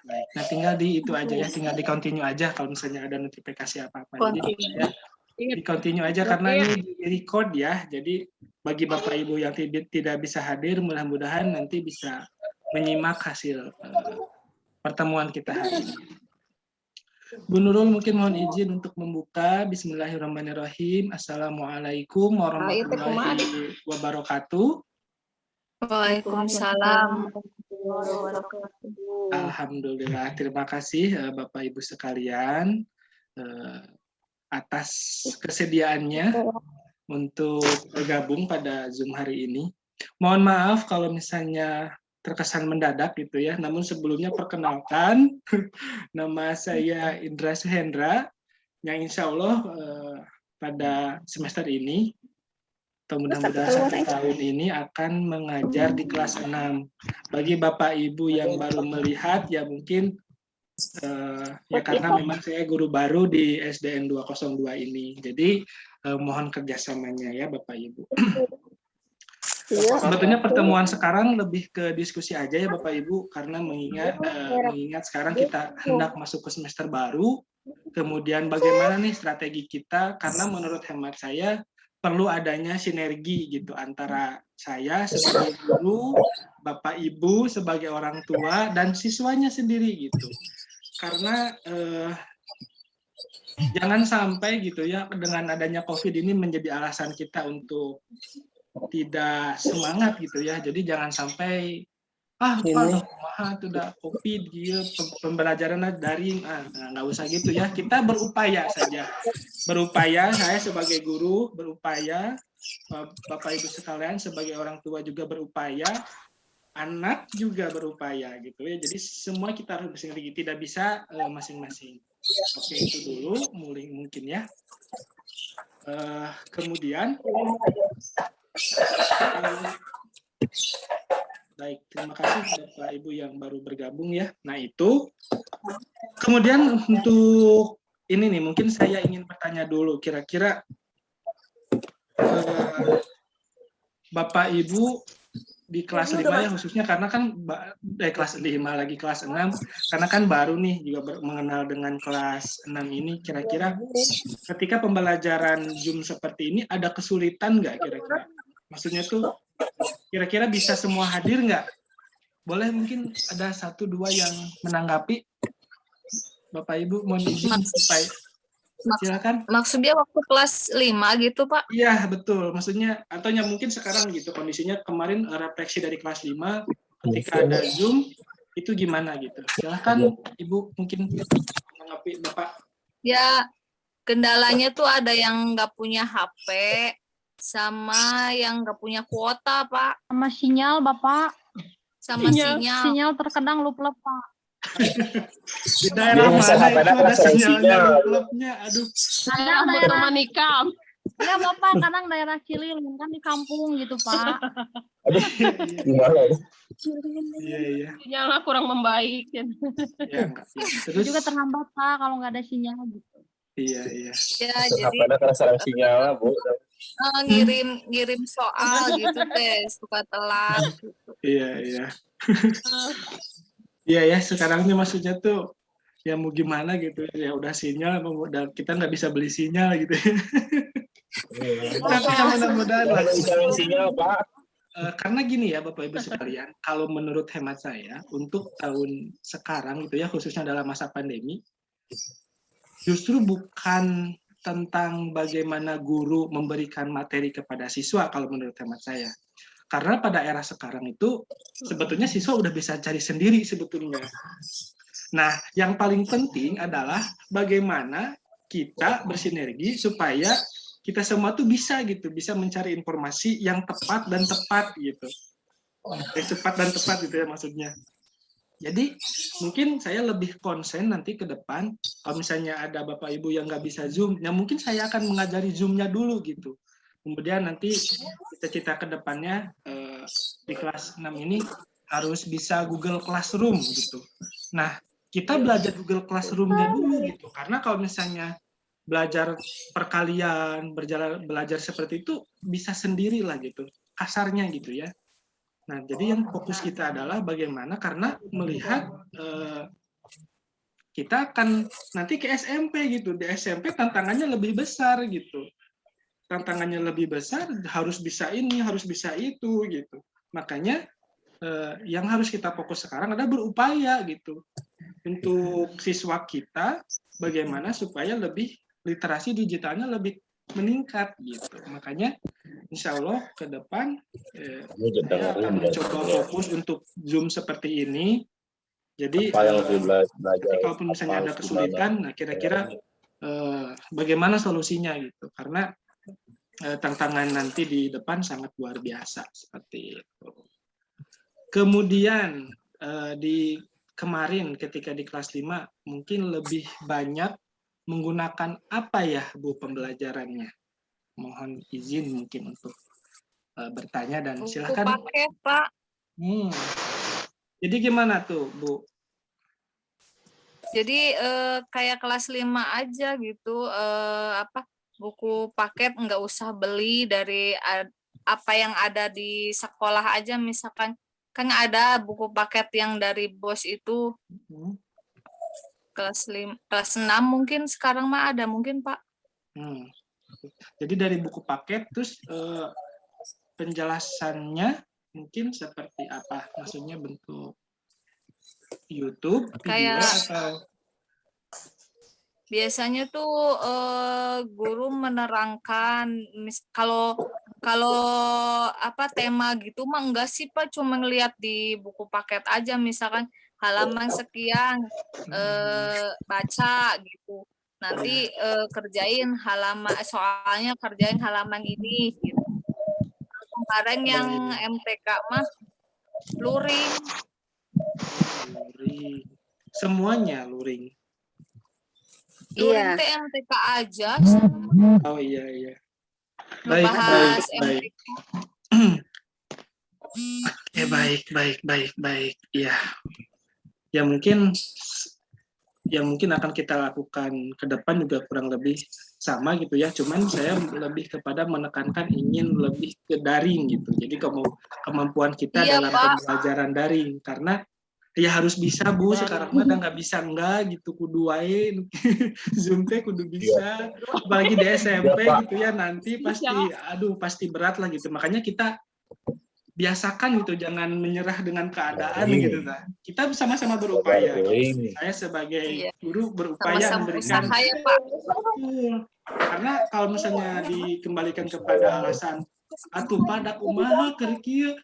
Baik, nah tinggal di itu aja ya, tinggal di continue aja kalau misalnya ada notifikasi apa-apa. Jadi ya, di continue aja karena ini di record ya. Jadi bagi Bapak Ibu yang tidak bisa hadir, mudah-mudahan nanti bisa menyimak hasil pertemuan kita hari ini. Bu Nurul mungkin mohon izin untuk membuka. Bismillahirrahmanirrahim. Assalamualaikum warahmatullahi wabarakatuh. Waalaikumsalam. Alhamdulillah, terima kasih Bapak Ibu sekalian atas kesediaannya untuk bergabung pada Zoom hari ini. Mohon maaf kalau misalnya terkesan mendadak gitu ya, namun sebelumnya perkenalkan, nama saya Indra Suhendra, yang insya Allah pada semester ini, atau mudah-mudahan 1 tahun ini akan mengajar di kelas 6. Bagi Bapak Ibu yang baru melihat, ya mungkin ya karena memang saya guru baru di SDN 202 ini. Jadi mohon kerjasamanya ya Bapak Ibu. Sebetulnya pertemuan sekarang lebih ke diskusi aja ya Bapak Ibu, karena mengingat sekarang kita hendak masuk ke semester baru, kemudian bagaimana nih strategi kita, karena menurut hemat saya perlu adanya sinergi gitu antara saya sebagai guru, Bapak Ibu sebagai orang tua, dan siswanya sendiri gitu. Karena jangan sampai gitu ya dengan adanya COVID ini menjadi alasan kita untuk tidak semangat gitu ya. Jadi jangan sampai udah COVID dia pembelajaran daring, nggak usah gitu ya. Kita berupaya saja. Berupaya, saya sebagai guru berupaya, Bapak Ibu sekalian sebagai orang tua juga berupaya, anak juga berupaya gitu ya. Jadi semua kita harus bersinergi, tidak bisa masing-masing. Oke, itu dulu mungkin ya. Kemudian baik, terima kasih Bapak Ibu yang baru bergabung ya. Nah itu, kemudian untuk ini nih, mungkin saya ingin bertanya dulu, kira-kira Bapak Ibu di kelas 5 ya khususnya, karena kan kelas 5 lagi kelas 6, karena kan baru nih juga mengenal dengan kelas 6 ini, kira-kira ketika pembelajaran Zoom seperti ini ada kesulitan nggak kira-kira? Maksudnya tuh kira-kira bisa semua hadir nggak? Boleh mungkin ada 1-2 yang menanggapi. Bapak Ibu mohon izin supaya silakan. Maksudnya waktu kelas 5 gitu, Pak? Iya, betul. Maksudnya atau yang mungkin sekarang gitu kondisinya, kemarin refleksi dari kelas 5 ketika ada Zoom itu gimana gitu. Silakan Ibu mungkin menanggapi Bapak. Ya, kendalanya tuh ada yang nggak punya HP sama yang nggak punya kuota, Pak. Sama sinyal, Bapak. Sama sinyal. Sinyal terkadang lup-lup, Pak. Di daerah mana itu ada sinyalnya lup-lupnya? Aduh. Kadang daerah nikam. Ya, Bapak, kadang daerah Cililin kan di kampung gitu, Pak. Aduh, gimana? Iya. Sinyalnya kurang membaik. Ya, terus juga terhambat, Pak, kalau nggak ada sinyal gitu. Iya. Ya, jadi Ada karena sarang sinyal, Bu. ngirim soal gitu deh, suka telat gitu. Iya. Iya ya, sekarang ini maksudnya tuh ya mau gimana gitu ya, udah sinyal udah kita nggak bisa beli sinyal gitu. Tapi ya mudah-mudahan lah. Sinyal, Pak. Karena gini ya Bapak Ibu sekalian, kalau menurut hemat saya untuk tahun sekarang gitu ya, khususnya dalam masa pandemi, justru bukan tentang bagaimana guru memberikan materi kepada siswa kalau menurut hemat saya. Karena pada era sekarang itu sebetulnya siswa udah bisa cari sendiri sebetulnya. Nah, yang paling penting adalah bagaimana kita bersinergi supaya kita semua tuh bisa mencari informasi yang tepat gitu. Yang cepat dan tepat gitu ya maksudnya. Jadi mungkin saya lebih konsen nanti ke depan, kalau misalnya ada Bapak Ibu yang nggak bisa Zoom, ya mungkin saya akan mengajari Zoom-nya dulu gitu. Kemudian nanti cita-cita ke depannya di kelas 6 ini harus bisa Google Classroom gitu. Nah, kita belajar Google Classroom-nya dulu gitu. Karena kalau misalnya belajar perkalian, belajar seperti itu bisa sendiri lah gitu. Kasarnya gitu ya. Nah, jadi yang fokus kita adalah bagaimana karena melihat kita akan nanti ke SMP gitu. Di SMP tantangannya lebih besar gitu. Tantangannya lebih besar, harus bisa ini, harus bisa itu gitu. Makanya yang harus kita fokus sekarang adalah berupaya gitu. Untuk siswa kita bagaimana supaya lebih literasi digitalnya lebih meningkat gitu. Makanya insya Allah ke depan saya akan mencoba fokus untuk Zoom seperti ini. Jadi apa yang harus belajar, kalaupun misalnya ada kesulitan, nah kira-kira bagaimana solusinya gitu. Karena tantangan nanti di depan sangat luar biasa seperti itu. Kemudian di kemarin ketika di kelas 5 mungkin lebih banyak menggunakan apa ya Bu pembelajarannya? Mohon izin mungkin untuk bertanya dan Buku silakan. paket, Pak. Jadi gimana tuh Bu? Jadi kayak kelas 5 aja gitu, buku paket nggak usah beli dari apa yang ada di sekolah aja, misalkan kan ada buku paket yang dari BOS itu kelas 6 mungkin sekarang mah ada mungkin Pak. Jadi dari buku paket terus penjelasannya mungkin seperti apa? Maksudnya bentuk YouTube, video atau biasanya tuh guru menerangkan kalau apa tema gitu mah enggak sih Pak, cuma ngeliat di buku paket aja, misalkan halaman sekian baca gitu. Nanti kerjain halaman soalnya kerjain halaman ini gitu. Kemarin yang MTK mah luring. Semuanya luring. Luring teh MTK aja. Oh iya. Ngebahas MTK. Baik. Iya. Ya mungkin akan kita lakukan ke depan juga kurang lebih sama gitu ya. Cuman saya lebih kepada menekankan ingin lebih ke daring gitu. Jadi kemampuan kita dalam pembelajaran daring karena ya harus bisa Bu, sekarang mah nggak bisa enggak gitu, kudu wae Zoom teh kudu bisa, apalagi di SMP gitu ya, nanti pasti berat lah gitu. Makanya kita biasakan gitu, jangan menyerah dengan keadaan gitu lah. Kita sama-sama berupaya. Saya sebagai guru berupaya memberikan usaha ya Pak. Karena kalau misalnya dikembalikan kepada alasan pada kumaha keur kieu,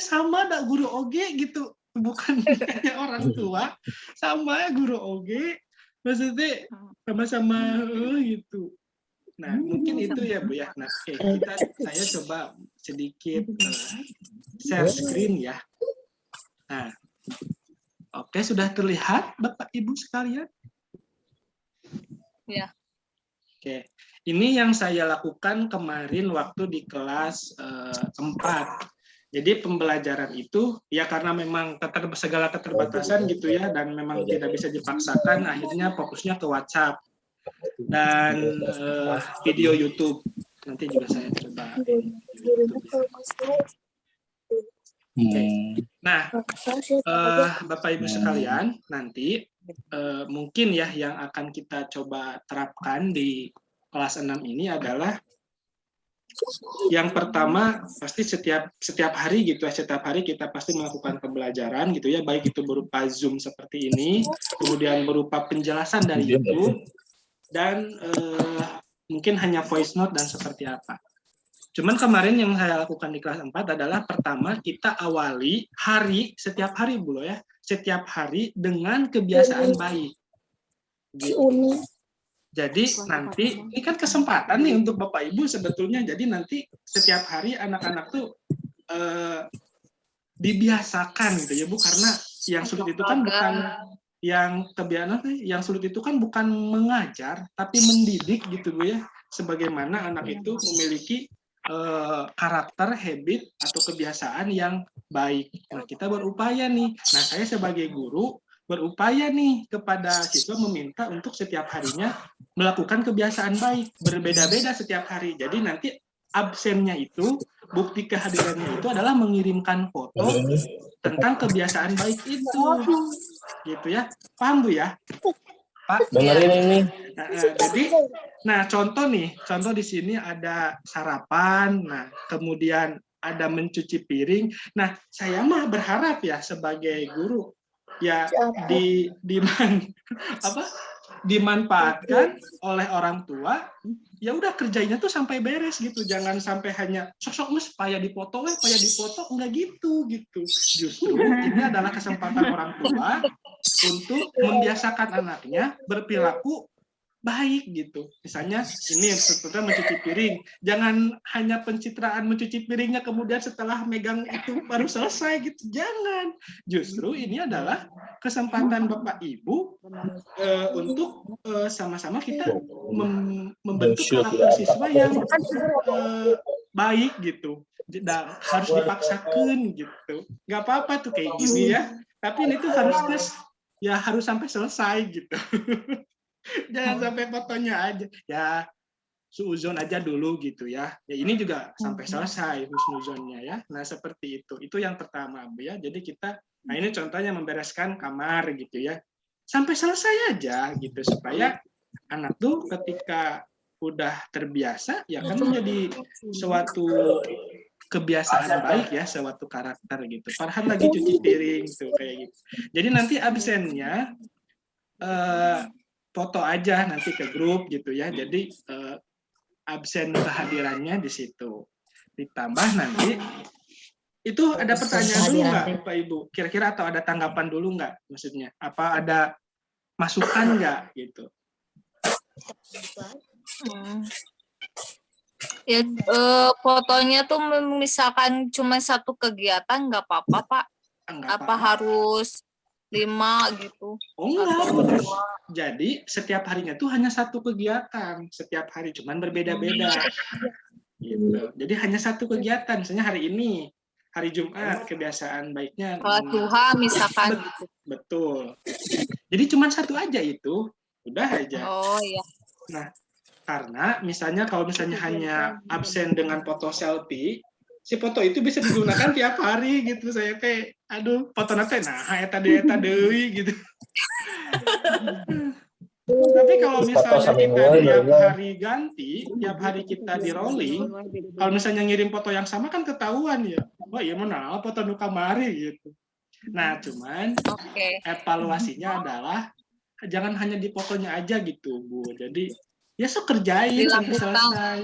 sama da guru oge gitu. Bukan hanya orang tua, sama guru oge, maksudnya sama-sama gitu. Nah, mungkin itu ya Bu ya. Nah, saya coba sedikit share screen ya. Nah, oke, sudah terlihat Bapak Ibu sekalian? Ya. Oke, ini yang saya lakukan kemarin waktu di kelas 4. Jadi pembelajaran itu ya karena memang segala keterbatasan gitu ya, dan memang tidak bisa dipaksakan, akhirnya fokusnya ke WhatsApp dan video YouTube. Nanti juga saya coba YouTube. Nah, Bapak Ibu sekalian, nanti mungkin ya yang akan kita coba terapkan di kelas 6 ini adalah yang pertama pasti setiap hari gitu ya, setiap hari kita pasti melakukan pembelajaran gitu ya, baik itu berupa Zoom seperti ini, kemudian berupa penjelasan dari YouTube, dan mungkin hanya voice note dan seperti apa. Cuman kemarin yang saya lakukan di kelas 4 adalah pertama kita awali setiap hari Bu ya, setiap hari dengan kebiasaan baik. Gitu. Jadi nanti ini kan kesempatan nih untuk Bapak Ibu sebetulnya. Jadi nanti setiap hari anak-anak tuh dibiasakan gitu ya Bu, karena yang sulit itu kan bukan yang sulit itu kan bukan mengajar tapi mendidik gitu Bu ya. Sebagaimana anak itu memiliki karakter, habit atau kebiasaan yang baik. Nah, kita berupaya nih. Nah, saya sebagai guru berupaya nih kepada siswa meminta untuk setiap harinya melakukan kebiasaan baik, berbeda-beda setiap hari. Jadi nanti absennya itu bukti kehadirannya itu adalah mengirimkan foto tentang kebiasaan baik itu, gitu ya. Paham Bu ya, Pak? Dengerin ini. Jadi, nah contoh di sini ada sarapan, nah kemudian ada mencuci piring. Nah, saya mah berharap ya sebagai guru ya dimanfaatkan oleh orang tua, ya udah kerjanya tuh sampai beres gitu, jangan sampai hanya sosok payah dipoto, enggak gitu. Justru ini adalah kesempatan orang tua untuk membiasakan anaknya berperilaku baik gitu. Misalnya ini sebetulnya mencuci piring, jangan hanya pencitraan mencuci piringnya kemudian setelah megang itu baru selesai gitu, jangan. Justru ini adalah kesempatan Bapak Ibu untuk sama-sama kita membentuk karakter siswa yang baik gitu. Harus dipaksakan gitu. Nggak apa-apa tuh kayak gini ya. Tapi ini tuh harus sampai selesai gitu. Jangan sampai fotonya aja. Ya, suuzon aja dulu gitu ya. Ya ini juga sampai selesai husnuzonnya ya. Nah, seperti itu. Itu yang pertama, Bu ya. Jadi nah ini contohnya membereskan kamar gitu ya. Sampai selesai aja gitu supaya anak tuh ketika udah terbiasa ya kan menjadi suatu kebiasaan baik ya, suatu karakter gitu. Farhan lagi cuci piring tuh kayak gitu. Jadi nanti absennya foto aja nanti ke grup gitu ya. Jadi absen kehadirannya di situ. Ditambah nanti itu ada pertanyaan dulu nggak Bapak Ibu? Kira-kira atau ada tanggapan dulu nggak maksudnya? Apa ada masukan nggak gitu? Ya fotonya tuh misalkan cuma satu kegiatan nggak apa-apa Pak? Apa harus 5 gitu? Oh enggak. Jadi setiap harinya tuh hanya satu kegiatan, setiap hari cuman berbeda-beda. Gitu. Jadi hanya satu kegiatan, misalnya hari ini hari Jumat kebiasaan baiknya sholat duha misalkan gitu. Betul. Jadi cuman satu aja itu, udah aja. Oh iya. Nah, karena misalnya kalau misalnya hanya absen dengan foto selfie, si foto itu bisa digunakan tiap hari gitu. Saya foto nanti eta deui gitu. Tapi kalau misalnya kita tiap hari ganti, tiap hari kita di rolling, kalau misalnya ngirim foto yang sama kan ketahuan ya. Wah, iya mana foto nu kamari gitu. Nah, cuman evaluasinya adalah jangan hanya di fotonya aja gitu, Bu. Jadi ya kerjain sampai selesai.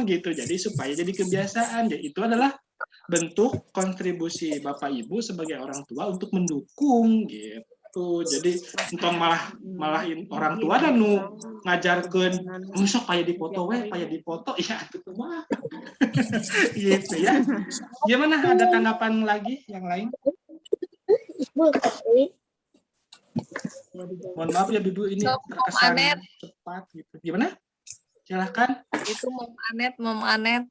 Gitu. Jadi supaya jadi kebiasaan. Jadi itu adalah bentuk kontribusi Bapak Ibu sebagai orang tua untuk mendukung gitu. Jadi entong malahin orang tua dan ngajarkeun sok payah dipoto ya itu mah. Gitu ya. Gimana, ada tanggapan lagi yang lain? Mohon maaf ya Ibu, ini terkesan cepat gitu. Gimana? Silahkan. Itu Mom Anet.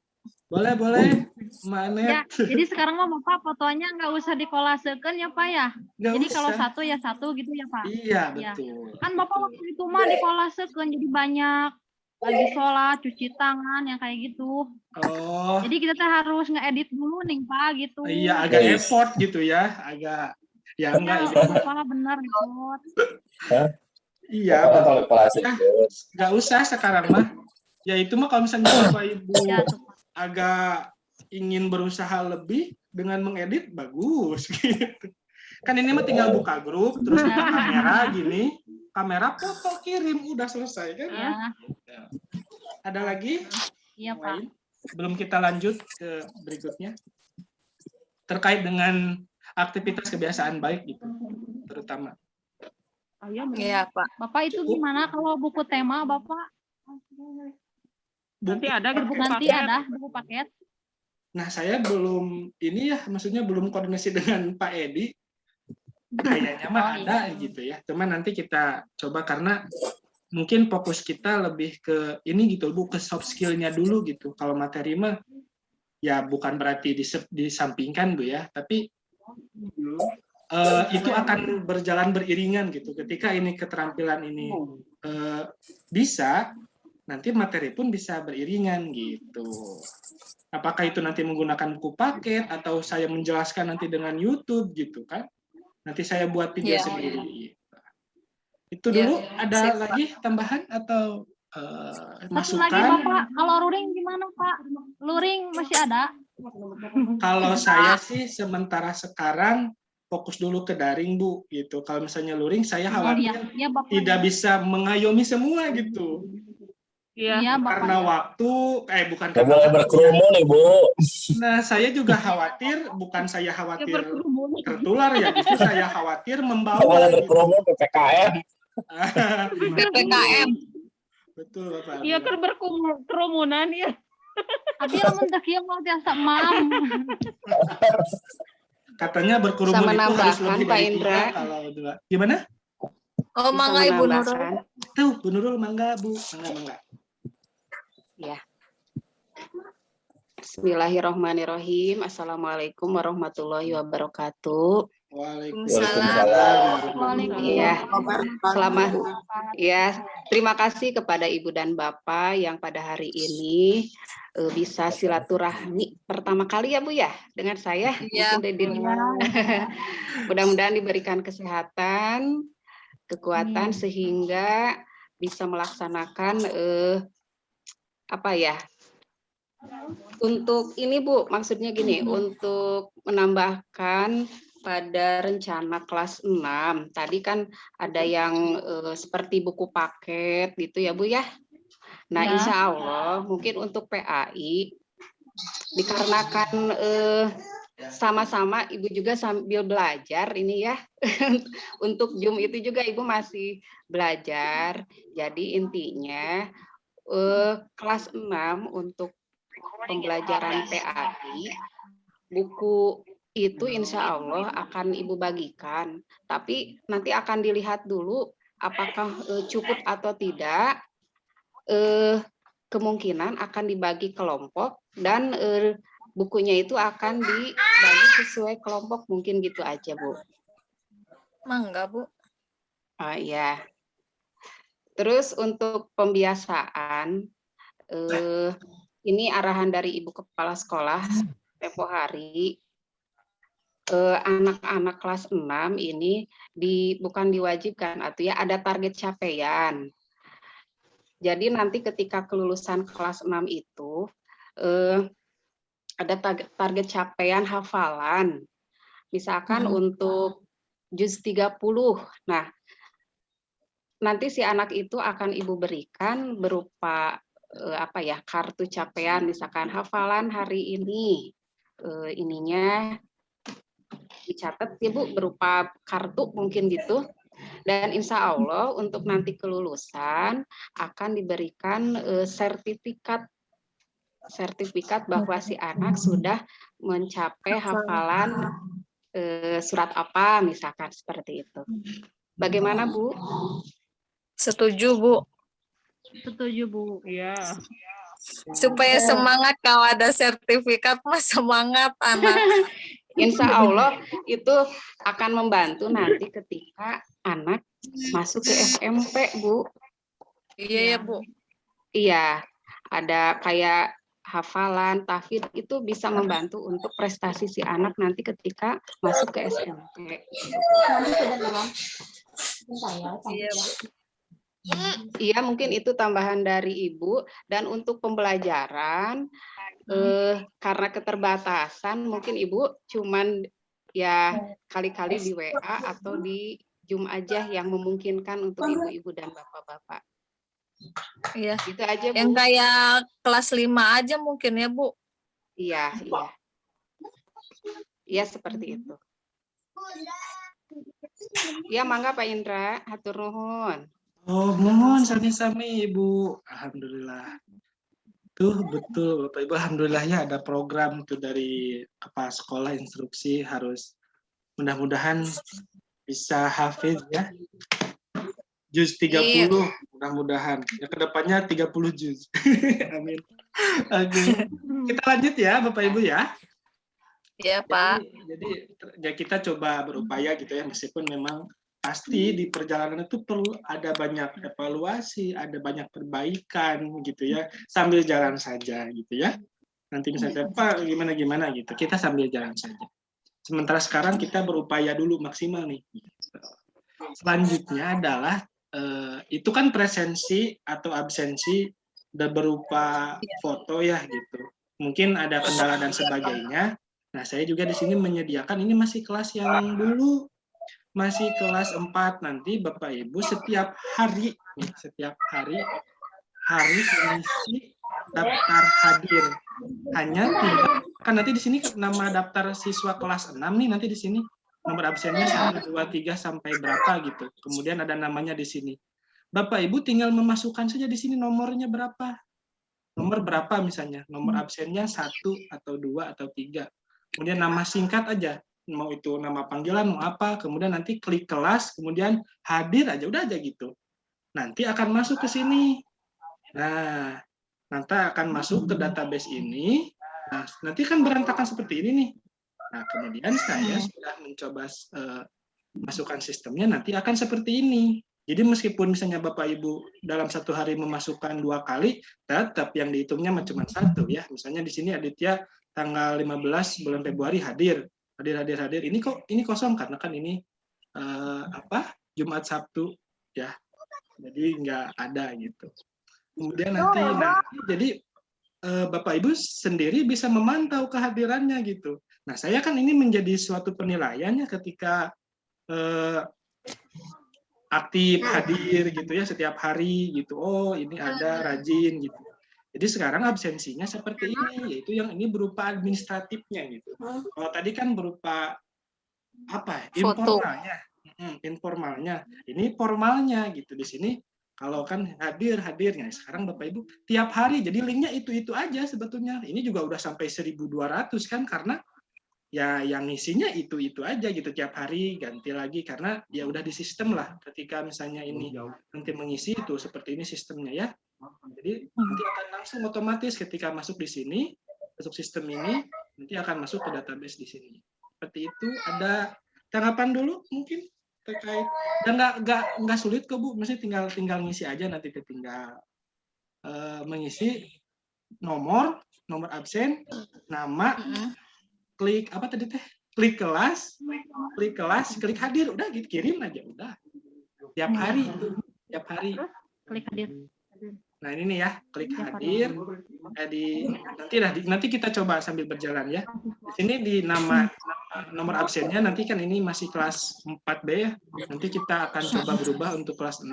Boleh, Mbak Anet. Ya, jadi sekarang mah Bapak fotonya nggak usah dikolasekan ya Pak ya? Jadi kalau satu ya satu gitu ya Pak? Iya, betul. Kan Bapak waktu itu mah dikolasekan jadi banyak. Lagi sholat, cuci tangan, yang kayak gitu. Oh. Jadi kita harus nge-edit dulu nih Pak gitu. Iya, agak effort gitu ya. Agak, ya enggak. Bapak benar effort. Iya, nggak usah sekarang mah. Ya itu mah kalau misalnya Bapak Ibu agak ingin berusaha lebih dengan mengedit, bagus gitu. Kan ini mah tinggal buka grup, terus buka kamera gini, kamera foto kirim, udah selesai kan? Ya. Ada lagi? Iya Pak. Sebelum kita lanjut ke berikutnya, terkait dengan aktivitas kebiasaan baik gitu, terutama. Iya Pak. Bapak itu gimana kalau buku tema Bapak? Nanti ada buku paket. Nah, saya belum maksudnya belum koordinasi dengan Pak Edi. Kayaknya mah ada gitu ya. Cuman nanti kita coba karena mungkin fokus kita lebih ke ini gitu, Bu, ke soft skill-nya dulu gitu. Kalau materi mah ya bukan berarti disampingkan, Bu ya, tapi itu akan berjalan beriringan gitu. Ketika ini keterampilan ini bisa, nanti materi pun bisa beriringan gitu. Apakah itu nanti menggunakan buku paket atau saya menjelaskan nanti dengan YouTube gitu kan? Nanti saya buat video Iya. sendiri. Gitu. Itu Iya, dulu ada sip, Pak. lagi tambahan atau Satu lagi masukan? Bapak, kalau luring gimana Pak? Luring masih ada? Kalau saya sih sementara sekarang fokus dulu ke daring Bu gitu. Kalau misalnya luring saya Oh khawatir iya, iya Bapak. tidak bisa mengayomi semua gitu. Iya Bapak. Karena waktu bukan Nggak karena boleh waktu ya. berkerumun Ibu. Nah, saya juga khawatir, bukan saya Ya khawatir berkerumun. tertular ya, justru saya khawatir Nggak membawa boleh gitu. berkerumun PPKM. PPKM. Betul Bapak. Iya kan berkerumunan ya. Abi lamun teu kieu mah tiasa mam. Katanya berkerumun Bisa itu harus menambahkan, lebih Pak dari Indra. 3 kalau 2. Gimana? Oh, Bisa mangga Ibu Nurul. menambahkan. Tuh, Bu Nurul, mangga Bu. Mangga. Ya. Bismillahirrahmanirrahim. Assalamualaikum warahmatullahi wabarakatuh. Waalaikumsalam. Iya, selamat. Ya, terima kasih kepada Ibu dan Bapak yang pada hari ini bisa silaturahmi pertama kali ya Bu ya dengan saya. Iya. Mungkin dari diri. Mudah-mudahan diberikan kesehatan, kekuatan sehingga bisa melaksanakan untuk ini Bu, maksudnya gini, untuk menambahkan pada rencana kelas 6. Tadi kan ada yang seperti buku paket gitu ya Bu ya. Nah, Ya. insya Allah mungkin untuk PAI dikarenakan sama-sama Ibu juga sambil belajar ini ya. Untuk Zoom itu juga Ibu masih belajar. Jadi intinya kelas 6 untuk pembelajaran PAI, buku itu insya Allah akan Ibu bagikan. Tapi nanti akan dilihat dulu apakah cukup atau tidak. Kemungkinan akan dibagi kelompok dan bukunya itu akan dibagi sesuai kelompok, mungkin gitu aja Bu. Mangga Bu. Ya. Terus untuk pembiasaan, ini arahan dari Ibu Kepala Sekolah tempo hari. Anak-anak kelas 6 ini bukan diwajibkan atau ya ada target capaian. Jadi nanti ketika kelulusan kelas 6 itu ada target capaian hafalan. Misalkan untuk juz 30. Nah, nanti si anak itu akan Ibu berikan berupa kartu capaian, misalkan hafalan hari ini. Ininya dicatat ya Bu berupa kartu mungkin gitu. Dan insya Allah untuk nanti kelulusan akan diberikan sertifikat bahwa si anak sudah mencapai hafalan surat apa misalkan seperti itu. Bagaimana Bu? Setuju Bu. Setuju Bu. Iya. Supaya semangat kalau ada sertifikat mah semangat anak. Insya Allah itu akan membantu nanti ketika anak masuk ke SMP, Bu. Iya ya Bu. Iya, ada kayak hafalan, tahfidz itu bisa membantu untuk prestasi si anak nanti ketika masuk ke SMP. Iya Bu. Iya, mungkin itu tambahan dari Ibu. Dan untuk pembelajaran, karena keterbatasan, mungkin Ibu cuman ya kali-kali di WA atau di Zoom aja yang memungkinkan untuk ibu-ibu dan bapak-bapak. Iya. Gitu aja Bu. Yang kayak kelas 5 aja mungkin ya Bu. Iya. Iya, seperti itu. Ya, mangga Pak Indra, hatur nuhun. Oh, mohon sami-sami Ibu. Alhamdulillah. Tuh betul Bapak Ibu, alhamdulillahnya ada program tuh dari kepala sekolah instruksi harus mudah-mudahan bisa hafiz ya. Juz 30 mudah-mudahan. Ya kedepannya 30 juz. Amin. Oke. Kita lanjut ya Bapak Ibu ya. Iya Pak. Jadi ya kita coba berupaya gitu ya meskipun memang pasti di perjalanan itu perlu ada banyak evaluasi, ada banyak perbaikan gitu ya, sambil jalan saja gitu ya. Nanti misalnya Pak gimana gitu, kita sambil jalan saja. Sementara sekarang kita berupaya dulu maksimal nih. Selanjutnya adalah itu kan presensi atau absensi berupa foto ya gitu. Mungkin ada kendala dan sebagainya. Nah, saya juga di sini menyediakan, ini masih kelas yang dulu, masih kelas 4 nanti Bapak Ibu setiap hari harus mengisi daftar hadir. Hanya kan nanti di sini nama daftar siswa kelas 6 nih, nanti di sini nomor absennya 1, 2, 3 sampai berapa gitu. Kemudian ada namanya di sini. Bapak Ibu tinggal memasukkan saja di sini nomornya berapa. Nomor berapa misalnya, nomor absennya 1 atau 2 atau 3. Kemudian nama singkat aja, mau itu nama panggilan, mau apa, kemudian nanti klik kelas, kemudian hadir aja, udah aja gitu. Nanti akan masuk ke sini. Nah, nanti akan masuk ke database ini. Nah, nanti kan berantakan seperti ini nih. Nah, kemudian saya sudah mencoba masukkan sistemnya, nanti akan seperti ini. Jadi meskipun misalnya Bapak Ibu dalam satu hari memasukkan 2 kali, tetap yang dihitungnya cuma 1 ya. Misalnya di sini Aditya tanggal 15 bulan Februari hadir. Ini kosong karena kan ini Jumat Sabtu ya. Jadi nggak ada gitu. Kemudian nanti jadi Bapak Ibu sendiri bisa memantau kehadirannya gitu. Nah, saya kan ini menjadi suatu penilaiannya ketika aktif hadir gitu ya setiap hari gitu. Oh, ini ada rajin gitu. Jadi sekarang absensinya seperti ini, yaitu yang ini berupa administratifnya gitu. Kalau tadi kan berupa apa? Informalnya. Ini formalnya gitu. Di sini kalau kan hadirnya. Sekarang Bapak Ibu tiap hari jadi linknya itu aja sebetulnya. Ini juga udah sampai 1.200 kan karena ya yang isinya itu aja gitu, tiap hari ganti lagi karena ya udah di sistem lah. Ketika misalnya ini nanti mengisi itu seperti ini sistemnya ya. Jadi nanti akan langsung otomatis ketika masuk di sini, masuk sistem ini, nanti akan masuk ke database di sini. Seperti itu. Ada tanggapan dulu mungkin terkait, dan nggak sulit kok Bu, mesti tinggal ngisi aja, nanti tinggal mengisi nomor absen, nama, klik apa tadi teh, klik kelas, klik hadir, udah gitu, kirim aja udah. Tiap hari. Klik hadir. Nah ini nih ya, klik hadir. Nanti kita coba sambil berjalan ya. Di sini di nama nomor absennya nanti kan ini masih kelas 4B ya. Nanti kita akan coba berubah untuk kelas 6.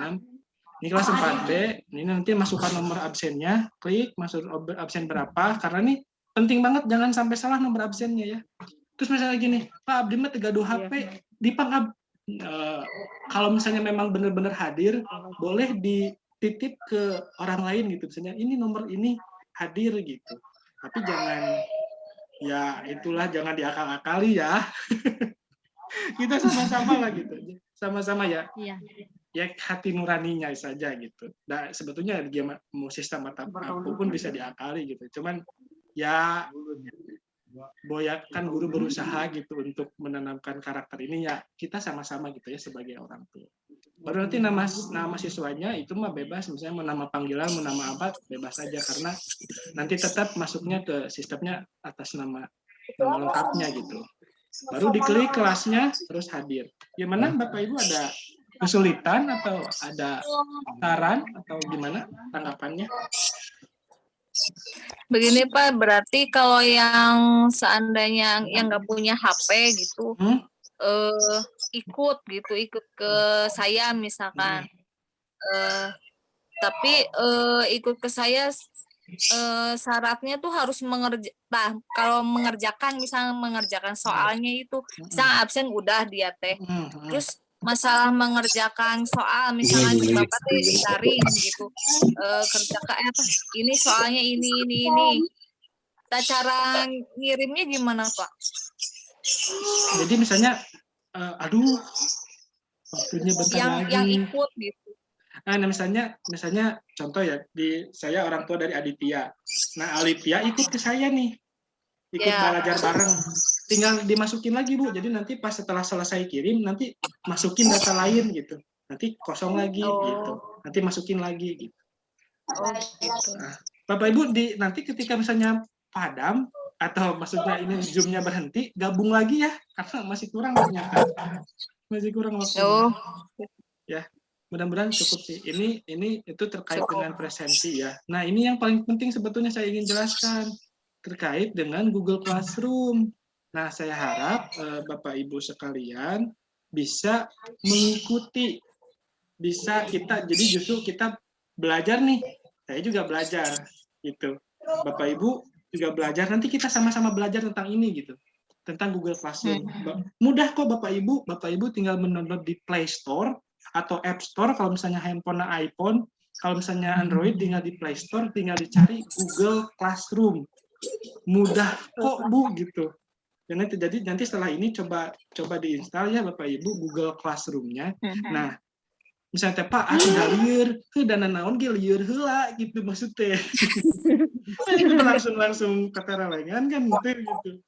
Ini kelas 4B. Ini nanti masukkan nomor absennya, klik masuk absen berapa, karena ini penting banget jangan sampai salah nomor absennya ya. Terus misalnya gini, Pak Abdi mah 32 HP, kalau misalnya memang benar-benar hadir, boleh dititip ke orang lain gitu. Misalnya ini nomor ini hadir gitu. Tapi jangan, ya itulah jangan diakal-akali ya. Kita sama-sama lah gitu. Sama-sama ya. Iya. Ya hati nuraninya saja gitu. Nah, sebetulnya dia mau sistem apapun bisa diakali gitu. Cuman ya kan guru berusaha gitu untuk menanamkan karakter ini, ya kita sama-sama gitu ya sebagai orang tua. Baru nanti nama siswanya itu mah bebas, misalnya mau nama panggilan, mau nama apa, bebas saja karena nanti tetap masuknya ke sistemnya atas nama lengkapnya gitu. Baru diklik kelasnya terus hadir. Gimana Bapak Ibu, ada kesulitan atau ada saran atau gimana tanggapannya? Begini Pak, berarti kalau yang seandainya yang nggak punya HP gitu, ikut ke saya misalkan, tapi ikut ke saya syaratnya tuh harus kalau mengerjakan soalnya itu, misalnya absen udah dia teh, terus masalah mengerjakan soal misalnya Bapak teh daring gitu, kerjakan ini soalnya ini. Cara ngirimnya gimana Pak? Jadi misalnya waktunya bentar lagi. Yang ikut gitu. Nah, misalnya contoh ya, saya orang tua dari Aditya. Nah, Aditya ikut ke saya nih. Ikut belajar bareng. tinggal dimasukin lagi Bu. Jadi nanti pas setelah selesai kirim nanti masukin data lain gitu. Nanti kosong lagi gitu. Nanti masukin lagi gitu. Oh, gitu. Nah, Bapak Ibu nanti ketika misalnya padam atau maksudnya ini Zoom-nya berhenti, gabung lagi ya karena masih kurang ternyata. Masih kurang waktu. Oh, Ya. Mudah-mudahan cukup sih. Ini itu terkait Cukup. dengan presensi ya. Nah, ini yang paling penting sebetulnya saya ingin jelaskan terkait dengan Google Classroom. Nah, saya harap Bapak Ibu sekalian bisa mengikuti, jadi justru kita belajar nih. Saya juga belajar gitu. Bapak Ibu juga belajar. Nanti kita sama-sama belajar tentang ini gitu. Tentang Google Classroom. Mudah kok Bapak Ibu tinggal mendownload di Play Store atau App Store kalau misalnya handphone iPhone, kalau misalnya Android tinggal di Play Store, tinggal dicari Google Classroom. Mudah kok Bu gitu. Dan nanti setelah ini coba diinstal ya Bapak Ibu Google Classroom-nya. Nah, misalnya Pak aku udah lieur, dana naon ge lieur heula gitu maksudnya. langsung keteralengan kan gitu.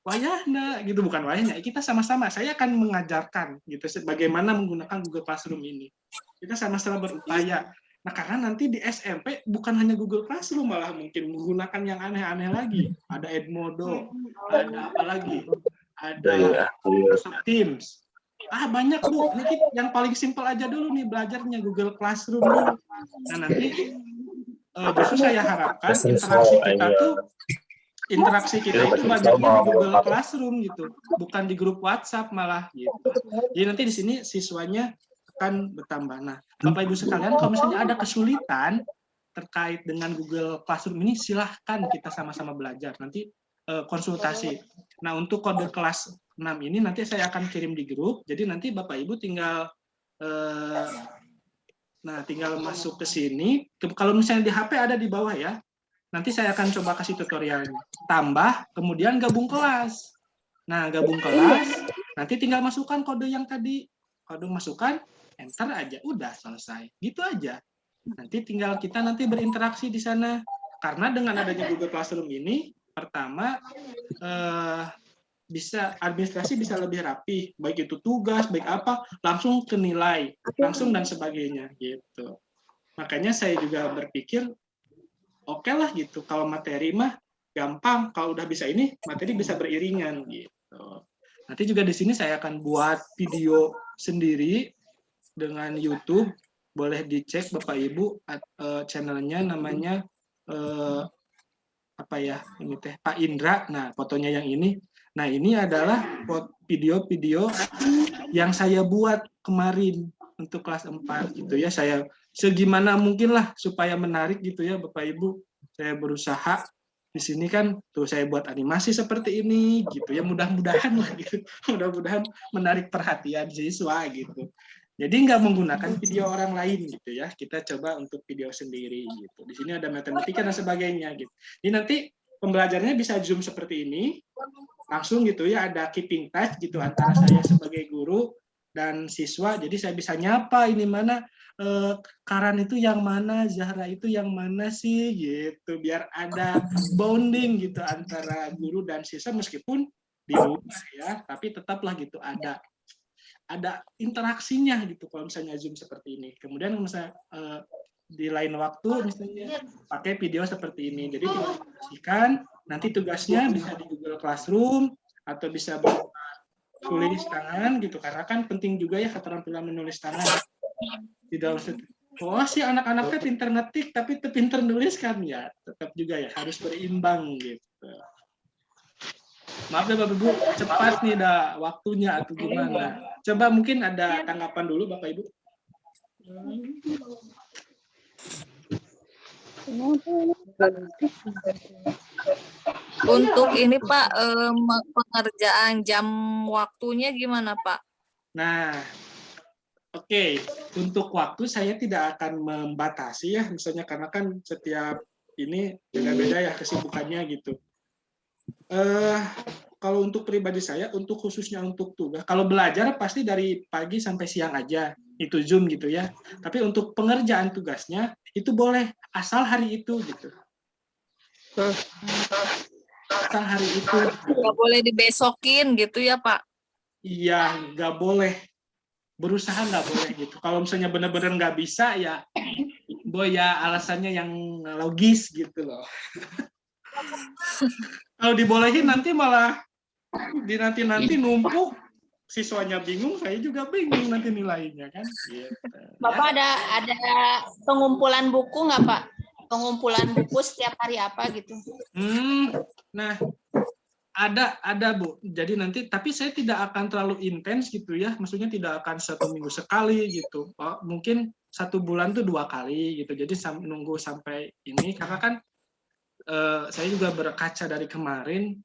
Wayahna gitu, bukan wayahnya, kita sama-sama, saya akan mengajarkan gitu bagaimana menggunakan Google Classroom ini. Kita sama-sama berupaya. Nah, karena nanti di SMP bukan hanya Google Classroom, malah mungkin menggunakan yang aneh-aneh lagi. Ada Edmodo, ada apa lagi? Ada Microsoft Teams. Banyak Bu. Ini yang paling simpel aja dulu nih belajarnya Google Classroom dulu. Nah, nanti justru saya harapkan interaksi kita itu banyaknya di Google Classroom gitu, bukan di grup WhatsApp malah gitu. Jadi nanti di sini siswanya akan bertambah. Nah, Bapak Ibu sekalian, kalau misalnya ada kesulitan terkait dengan Google Classroom ini, silahkan kita sama-sama belajar. Nanti konsultasi. Nah, untuk kode kelas 6 ini nanti saya akan kirim di grup. Jadi nanti Bapak Ibu tinggal tinggal masuk ke sini. Kalau misalnya di HP ada di bawah ya. Nanti saya akan coba kasih tutorialnya. Tambah, kemudian gabung kelas. Nah, gabung kelas, nanti tinggal masukkan kode yang tadi. Kode masukkan, enter aja. Udah selesai. Gitu aja. Nanti tinggal kita nanti berinteraksi di sana. Karena dengan adanya Google Classroom ini, pertama, administrasi bisa lebih rapi. Baik itu tugas, baik apa, langsung ke nilai. Langsung dan sebagainya. Gitu. Makanya saya juga berpikir, oke lah gitu. Kalau materi mah gampang. Kalau udah bisa ini, materi bisa beriringan gitu. Nanti juga di sini saya akan buat video sendiri dengan YouTube. Boleh dicek Bapak Ibu channelnya namanya ini teh Pak Indra. Nah, fotonya yang ini. Nah, ini adalah video-video yang saya buat kemarin untuk kelas 4 gitu ya. Saya segimana mungkin lah supaya menarik gitu ya Bapak Ibu. Saya berusaha di sini kan tuh saya buat animasi seperti ini gitu ya, mudah-mudahan lah gitu. Mudah-mudahan menarik perhatian siswa gitu. Jadi nggak menggunakan video orang lain gitu ya. Kita coba untuk video sendiri gitu. Di sini ada matematika dan sebagainya gitu. Jadi nanti pembelajarannya bisa Zoom seperti ini. Langsung gitu ya, ada keeping touch gitu antara saya sebagai guru dan siswa. Jadi saya bisa nyapa ini mana Karan itu yang mana, Zahra itu yang mana sih gitu, biar ada bonding gitu antara guru dan siswa meskipun di rumah ya, tapi tetaplah gitu ada interaksinya gitu kalau misalnya Zoom seperti ini. Kemudian misalnya di lain waktu misalnya pakai video seperti ini. Jadi dipastikan nanti tugasnya bisa di Google Classroom atau bisa tulis tangan gitu, karena kan penting juga ya keterampilan menulis tangan. Di dalam sih anak-anaknya pinter ngetik tapi pinter nulis kan ya, tetap juga ya harus berimbang gitu. Maaf ya Bapak Ibu, cepat nih dah waktunya atau gimana. Coba mungkin ada tanggapan dulu Bapak Ibu. Untuk ini Pak, pengerjaan jam waktunya gimana Pak? Nah, oke. Untuk waktu saya tidak akan membatasi ya, misalnya karena kan setiap ini beda-beda ya kesibukannya gitu. Kalau untuk pribadi saya, untuk khususnya untuk tugas, kalau belajar pasti dari pagi sampai siang aja, itu Zoom gitu ya. Tapi untuk pengerjaan tugasnya itu boleh asal hari itu gitu. asal hari itu. Nggak boleh dibesokin gitu ya Pak? Iya, nggak boleh. Berusaha nggak boleh gitu. Kalau misalnya benar-benar nggak bisa ya, ya alasannya yang logis gitu loh. Kalau dibolehin nanti malah nanti numpuk, siswanya bingung, saya juga bingung nanti nilainya kan. Gitu. Bapak ada pengumpulan buku nggak Pak? Pengumpulan buku setiap hari apa gitu? Nah, ada Bu. Jadi nanti, tapi saya tidak akan terlalu intens gitu ya. Maksudnya tidak akan 1 minggu sekali gitu. Mungkin 1 bulan tuh 2 kali gitu. Jadi nunggu sampai ini karena kan saya juga berkaca dari kemarin.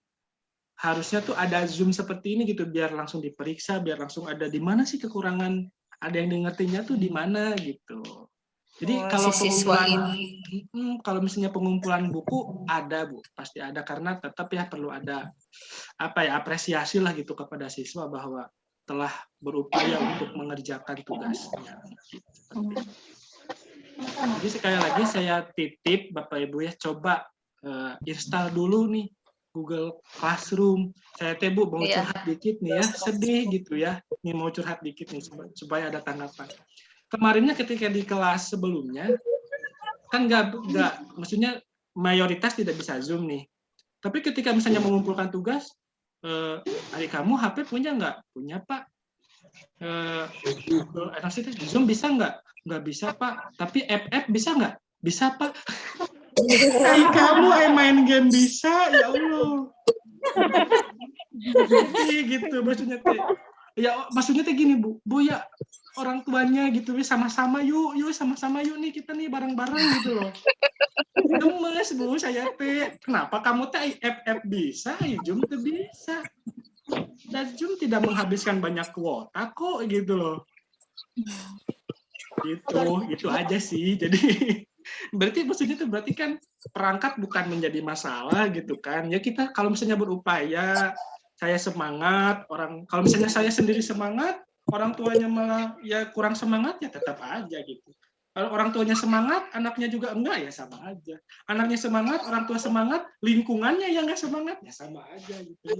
Harusnya tuh ada Zoom seperti ini gitu biar langsung diperiksa, biar langsung ada di mana sih kekurangan, ada yang ngertinya tuh di mana gitu. Jadi kalau kalau misalnya pengumpulan buku ada Bu, pasti ada karena tetap ya perlu ada apresiasi lah gitu kepada siswa bahwa telah berupaya untuk mengerjakan tugasnya. Jadi sekali lagi saya titip Bapak Ibu ya, coba install dulu nih Google Classroom. Saya Bu mau curhat dikit nih ya, sedih gitu ya. Ini mau curhat dikit nih supaya ada tanggapan. Kemarinnya ketika di kelas sebelumnya kan nggak maksudnya mayoritas tidak bisa Zoom nih. Tapi ketika misalnya mengumpulkan tugas, adik kamu HP punya nggak? Punya Pak. Zoom bisa nggak? Nggak bisa Pak. Tapi app bisa nggak? Bisa Pak. Adik kamu main game bisa, ya Allah. Gitu maksudnya teh. Ya maksudnya teh gini Bu ya orang tuanya gitu sama-sama yuk sama-sama yuk nih kita nih bareng-bareng gitu loh. Gemes Bu saya teh. Kenapa kamu teh app bisa, Zoom tuh bisa. Dan Zoom tidak menghabiskan banyak kuota kok gitu loh. Gitu aja sih. Jadi berarti maksudnya tuh berarti kan perangkat bukan menjadi masalah gitu kan. Ya kita kalau misalnya berupaya, saya semangat, kalau misalnya saya sendiri semangat, orang tuanya malah ya kurang semangat ya tetap aja gitu. Kalau orang tuanya semangat, anaknya juga enggak ya sama aja. Anaknya semangat, orang tua semangat, lingkungannya yang enggak semangat ya sama aja gitu.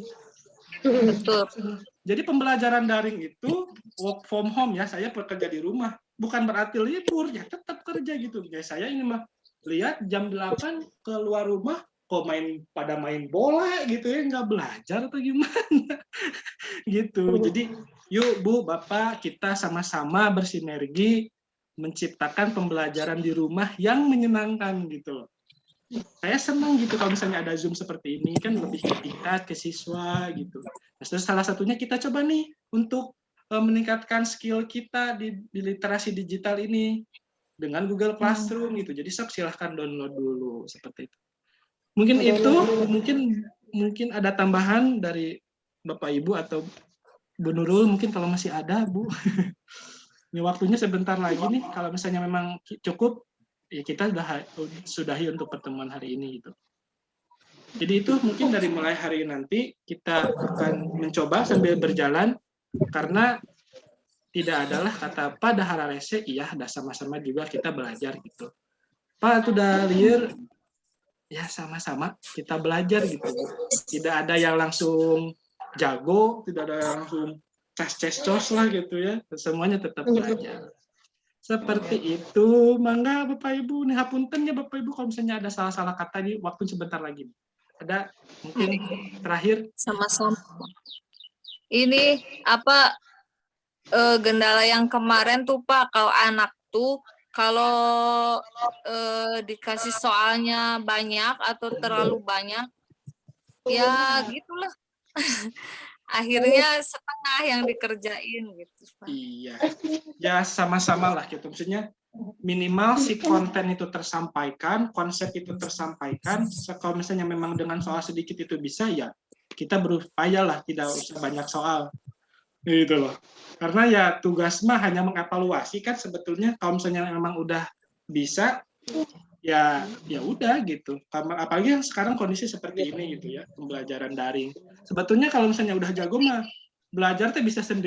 Betul. Jadi pembelajaran daring itu work from home ya, saya bekerja di rumah. Bukan berarti libur, ya tetap kerja gitu. Ya saya ini mah lihat jam 8 keluar rumah kok pada main bola gitu ya, nggak belajar atau gimana gitu. Jadi yuk Bu, Bapak, kita sama-sama bersinergi menciptakan pembelajaran di rumah yang menyenangkan gitu loh. Saya senang gitu kalau misalnya ada Zoom seperti ini, kan lebih tingkat ke siswa gitu. Nah, terus salah satunya kita coba nih untuk meningkatkan skill kita di literasi digital ini dengan Google Classroom gitu. Jadi silahkan download dulu seperti itu. Mungkin itu, mungkin ada tambahan dari Bapak Ibu atau Bu Nurul, mungkin kalau masih ada Bu. Ini waktunya sebentar lagi nih, kalau misalnya memang cukup, ya kita sudahi untuk pertemuan hari ini gitu. Jadi itu mungkin dari mulai hari nanti kita akan mencoba sambil berjalan, karena tidak adalah kata pada hararese, iya, ada sama-sama juga kita belajar gitu. Pak, sudah liar, ya sama-sama kita belajar gitu. Tidak ada yang langsung jago, tidak ada yang langsung ces-ces-cos lah gitu ya. Semuanya tetap belajar. Seperti itu. Mangga Bapak Ibu, nih hapunten ya Bapak Ibu kalau misalnya ada salah-salah kata nih, waktu sebentar lagi. Ada mungkin terakhir? Sama-sama. Ini apa gendala yang kemarin tuh Pak, kalau anak tuh kalau dikasih soalnya banyak atau terlalu banyak, ya gitulah. Akhirnya setengah yang dikerjain gitu. Iya, ya sama-sama lah gitu. Maksudnya minimal si konten itu tersampaikan, konsep itu tersampaikan. Kalau misalnya memang dengan soal sedikit itu bisa, ya kita berupaya lah tidak usah banyak soal. Gitu loh. Karena ya tugas mah hanya mengevaluasi kan sebetulnya. Kalau misalnya memang udah bisa, ya udah gitu. Apalagi yang sekarang kondisi seperti ini gitu ya, pembelajaran daring. Sebetulnya kalau misalnya udah jago mah belajar tuh bisa sendiri.